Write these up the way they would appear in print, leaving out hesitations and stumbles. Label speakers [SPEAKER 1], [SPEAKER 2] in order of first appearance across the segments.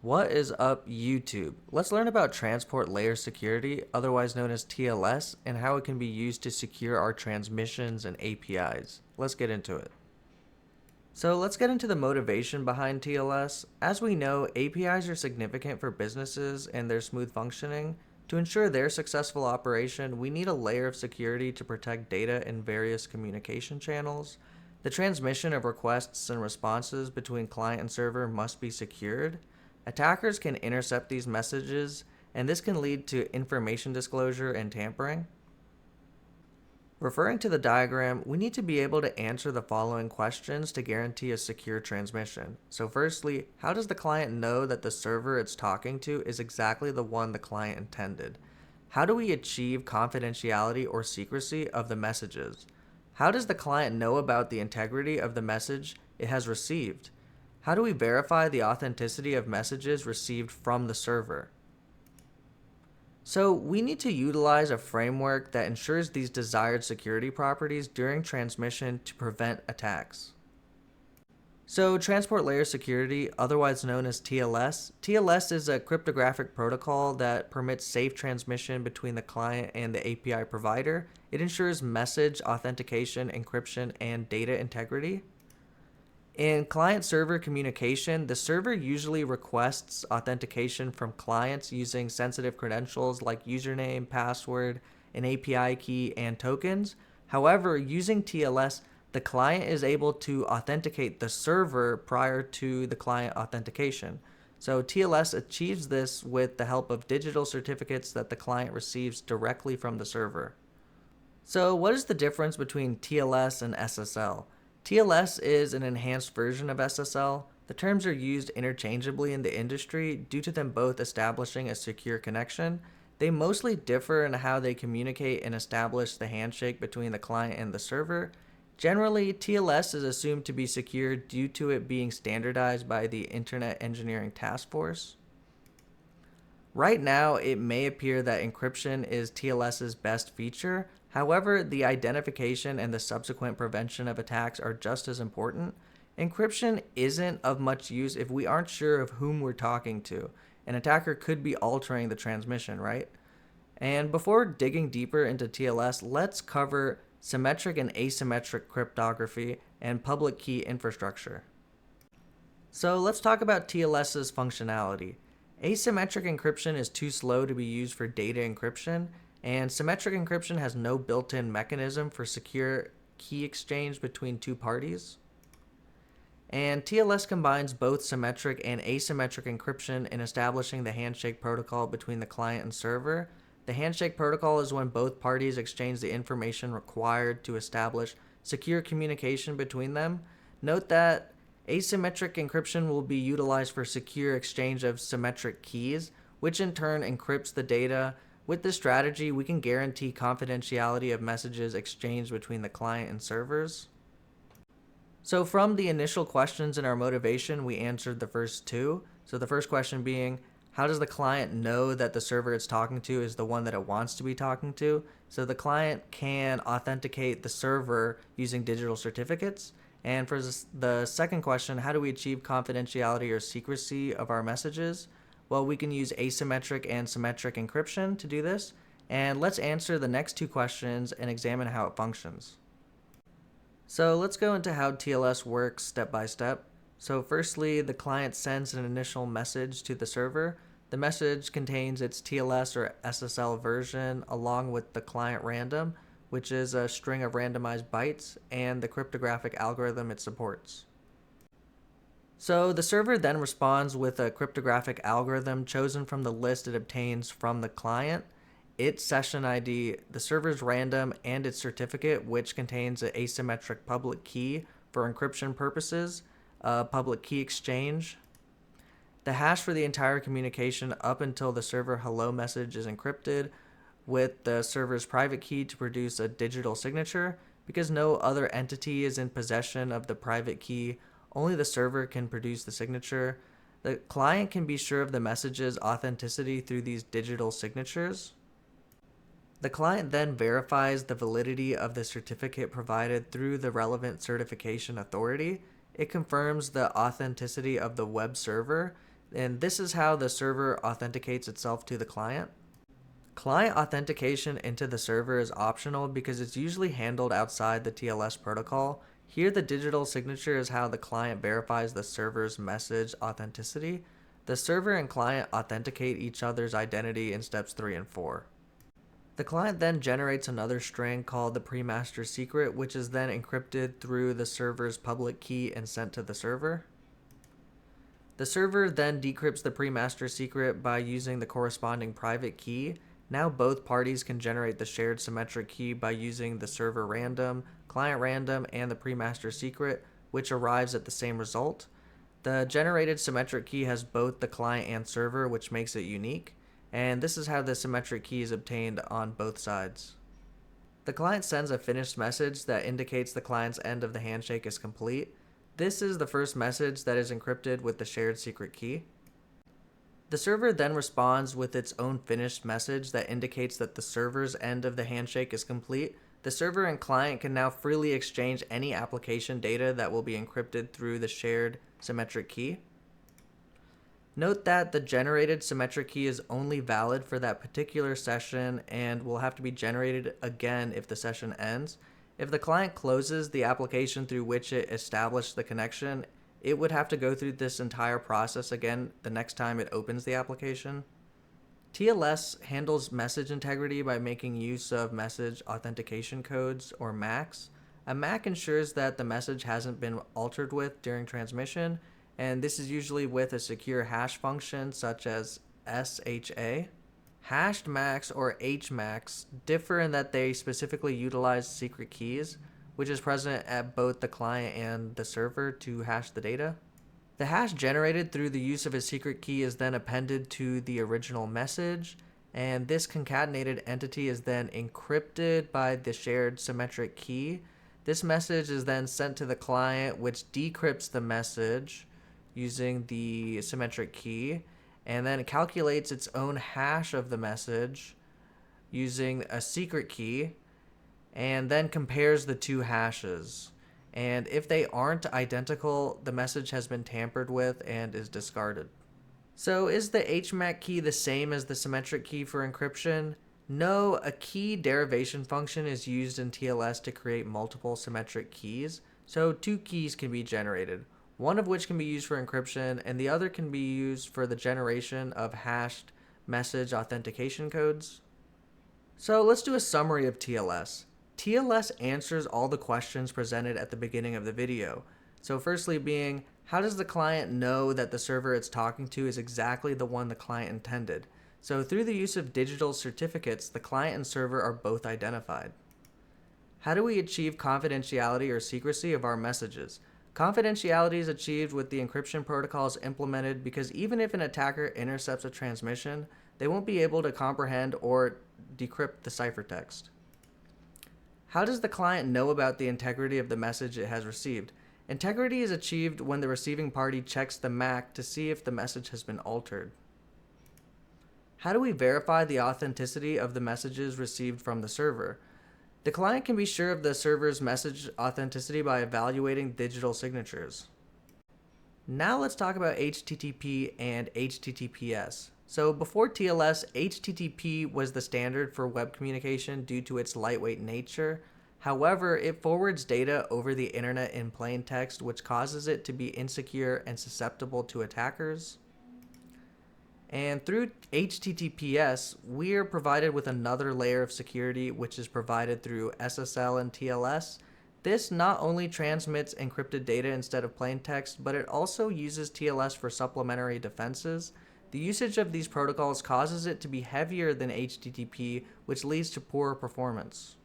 [SPEAKER 1] What is up, YouTube? Let's learn about transport layer security, otherwise known as TLS, and how it can be used to secure our transmissions and APIs. Let's get into it. So let's get into the motivation behind TLS. As we know, APIs are significant for businesses and their smooth functioning. To ensure their successful operation, we need a layer of security to protect data in various communication channels. The transmission of requests and responses between client and server must be secured. Attackers can intercept these messages, and this can lead to information disclosure and tampering. Referring to the diagram, we need to be able to answer the following questions to guarantee a secure transmission. So firstly, how does the client know that the server it's talking to is exactly the one the client intended? How do we achieve confidentiality or secrecy of the messages? How does the client know about the integrity of the message it has received? How do we verify the authenticity of messages received from the server? So we need to utilize a framework that ensures these desired security properties during transmission to prevent attacks. So transport layer security, otherwise known as TLS. TLS is a cryptographic protocol that permits safe transmission between the client and the API provider. It ensures message authentication, encryption, and data integrity. In client-server communication, the server usually requests authentication from clients using sensitive credentials like username, password, an API key, and tokens. However, using TLS, the client is able to authenticate the server prior to the client authentication. So TLS achieves this with the help of digital certificates that the client receives directly from the server. So what is the difference between TLS and SSL? TLS is an enhanced version of SSL. The terms are used interchangeably in the industry due to them both establishing a secure connection. They mostly differ in how they communicate and establish the handshake between the client and the server. Generally, TLS is assumed to be secure due to it being standardized by the Internet Engineering Task Force. Right now, it may appear that encryption is TLS's best feature. However, the identification and the subsequent prevention of attacks are just as important. Encryption isn't of much use if we aren't sure of whom we're talking to. An attacker could be altering the transmission, right? And before digging deeper into TLS, let's cover symmetric and asymmetric cryptography and public key infrastructure. So let's talk about TLS's functionality. Asymmetric encryption is too slow to be used for data encryption, and symmetric encryption has no built-in mechanism for secure key exchange between two parties. And TLS combines both symmetric and asymmetric encryption in establishing the handshake protocol between the client and server. The handshake protocol is when both parties exchange the information required to establish secure communication between them. Note that asymmetric encryption will be utilized for secure exchange of symmetric keys, which in turn encrypts the data. With this strategy, we can guarantee confidentiality of messages exchanged between the client and servers. So from the initial questions in our motivation, we answered the first two. So the first question being, how does the client know that the server it's talking to is the one that it wants to be talking to? So the client can authenticate the server using digital certificates. And for the second question, how do we achieve confidentiality or secrecy of our messages? Well, we can use asymmetric and symmetric encryption to do this. And let's answer the next two questions and examine how it functions. So let's go into how TLS works step by step. So firstly, the client sends an initial message to the server. The message contains its TLS or SSL version along with the client random, which is a string of randomized bytes, and the cryptographic algorithm it supports. So the server then responds with a cryptographic algorithm chosen from the list it obtains from the client, its session ID, the server's random, and its certificate, which contains an asymmetric public key for encryption purposes, a public key exchange, the hash for the entire communication up until the server hello message is encrypted, with the server's private key to produce a digital signature. Because no other entity is in possession of the private key, only the server can produce the signature. The client can be sure of the message's authenticity through these digital signatures. The client then verifies the validity of the certificate provided through the relevant certification authority. It confirms the authenticity of the web server. And this is how the server authenticates itself to the client. Client authentication into the server is optional because it's usually handled outside the TLS protocol. Here, the digital signature is how the client verifies the server's message authenticity. The server and client authenticate each other's identity in steps 3 and 4. The client then generates another string called the pre-master secret, which is then encrypted through the server's public key and sent to the server. The server then decrypts the pre-master secret by using the corresponding private key. Now both parties can generate the shared symmetric key by using the server random, client random, and the pre-master secret, which arrives at the same result. The generated symmetric key has both the client and server, which makes it unique, and this is how the symmetric key is obtained on both sides. The client sends a finished message that indicates the client's end of the handshake is complete. This is the first message that is encrypted with the shared secret key. The server then responds with its own finished message that indicates that the server's end of the handshake is complete. The server and client can now freely exchange any application data that will be encrypted through the shared symmetric key. Note that the generated symmetric key is only valid for that particular session and will have to be generated again if the session ends. If the client closes the application through which it established the connection, it would have to go through this entire process again the next time it opens the application. TLS handles message integrity by making use of message authentication codes, or MACs. A MAC ensures that the message hasn't been altered with during transmission, and this is usually with a secure hash function such as SHA. Hashed MACs, or HMACs, differ in that they specifically utilize secret keys, which is present at both the client and the server to hash the data. The hash generated through the use of a secret key is then appended to the original message, and this concatenated entity is then encrypted by the shared symmetric key. This message is then sent to the client, which decrypts the message using the symmetric key, and then calculates its own hash of the message using a secret key, and then compares the two hashes. And if they aren't identical, the message has been tampered with and is discarded. So is the HMAC key the same as the symmetric key for encryption? No, a key derivation function is used in TLS to create multiple symmetric keys. So two keys can be generated, one of which can be used for encryption and the other can be used for the generation of hashed message authentication codes. So let's do a summary of TLS. TLS answers all the questions presented at the beginning of the video. So firstly being, how does the client know that the server it's talking to is exactly the one the client intended? So through the use of digital certificates, the client and server are both identified. How do we achieve confidentiality or secrecy of our messages? Confidentiality is achieved with the encryption protocols implemented because even if an attacker intercepts a transmission, they won't be able to comprehend or decrypt the ciphertext. How does the client know about the integrity of the message it has received? Integrity is achieved when the receiving party checks the MAC to see if the message has been altered. How do we verify the authenticity of the messages received from the server? The client can be sure of the server's message authenticity by evaluating digital signatures. Now let's talk about HTTP and HTTPS. So before TLS, HTTP was the standard for web communication due to its lightweight nature. However, it forwards data over the internet in plain text, which causes it to be insecure and susceptible to attackers. And through HTTPS, we are provided with another layer of security, which is provided through SSL and TLS. This not only transmits encrypted data instead of plain text, but it also uses TLS for supplementary defenses. The usage of these protocols causes it to be heavier than HTTP, which leads to poorer performance.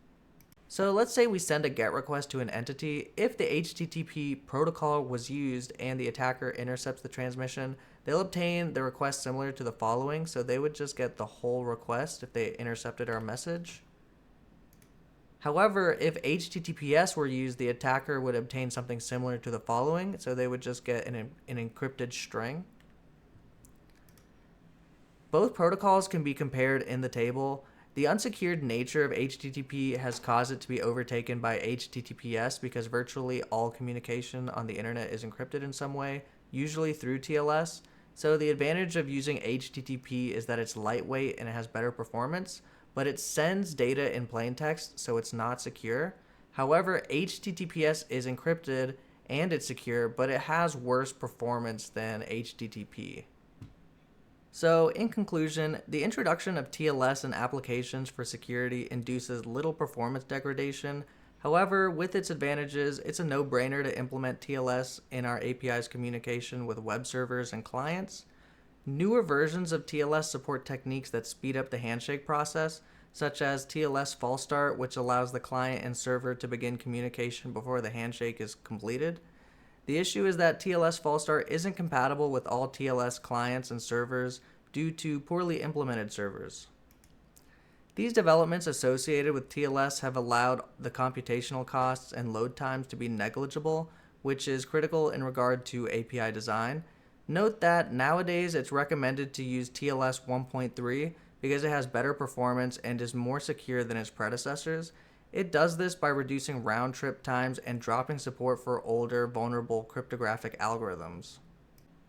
[SPEAKER 1] So let's say we send a GET request to an entity. If the HTTP protocol was used and the attacker intercepts the transmission, they'll obtain the request similar to the following. So they would just get the whole request if they intercepted our message. However, if HTTPS were used, the attacker would obtain something similar to the following. So they would just get an encrypted string. Both protocols can be compared in the table. The unsecured nature of HTTP has caused it to be overtaken by HTTPS because virtually all communication on the internet is encrypted in some way, usually through TLS. So the advantage of using HTTP is that it's lightweight and it has better performance, but it sends data in plain text, so it's not secure. However, HTTPS is encrypted and it's secure, but it has worse performance than HTTP. So, in conclusion, the introduction of TLS and applications for security induces little performance degradation. However, with its advantages, it's a no-brainer to implement TLS in our API's communication with web servers and clients. Newer versions of TLS support techniques that speed up the handshake process, such as TLS false start, which allows the client and server to begin communication before the handshake is completed. The issue is that TLS false start isn't compatible with all TLS clients and servers due to poorly implemented servers. These developments associated with TLS have allowed the computational costs and load times to be negligible, which is critical in regard to API design. Note that nowadays it's recommended to use TLS 1.3 because it has better performance and is more secure than its predecessors. It does this by reducing round-trip times and dropping support for older, vulnerable cryptographic algorithms.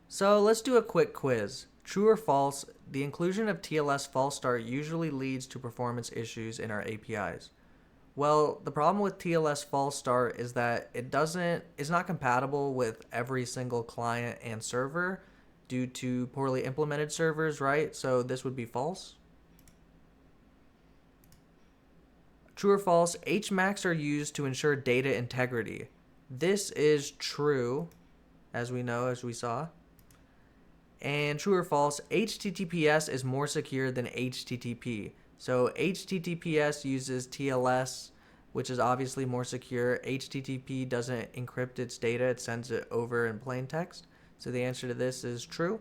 [SPEAKER 1] So let's do a quick quiz. True or false, the inclusion of TLS false start usually leads to performance issues in our APIs. Well, the problem with TLS false start is that it's not compatible with every single client and server due to poorly implemented servers, right? So this would be false. True or false, HMACs are used to ensure data integrity. This is true, as we know, as we saw. And true or false, HTTPS is more secure than HTTP. So HTTPS uses TLS, which is obviously more secure. HTTP doesn't encrypt its data, it sends it over in plain text. So the answer to this is true.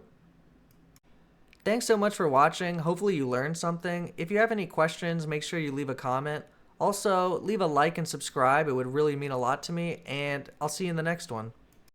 [SPEAKER 1] Thanks so much for watching. Hopefully you learned something. If you have any questions, make sure you leave a comment. Also, leave a like and subscribe. It would really mean a lot to me, and I'll see you in the next one.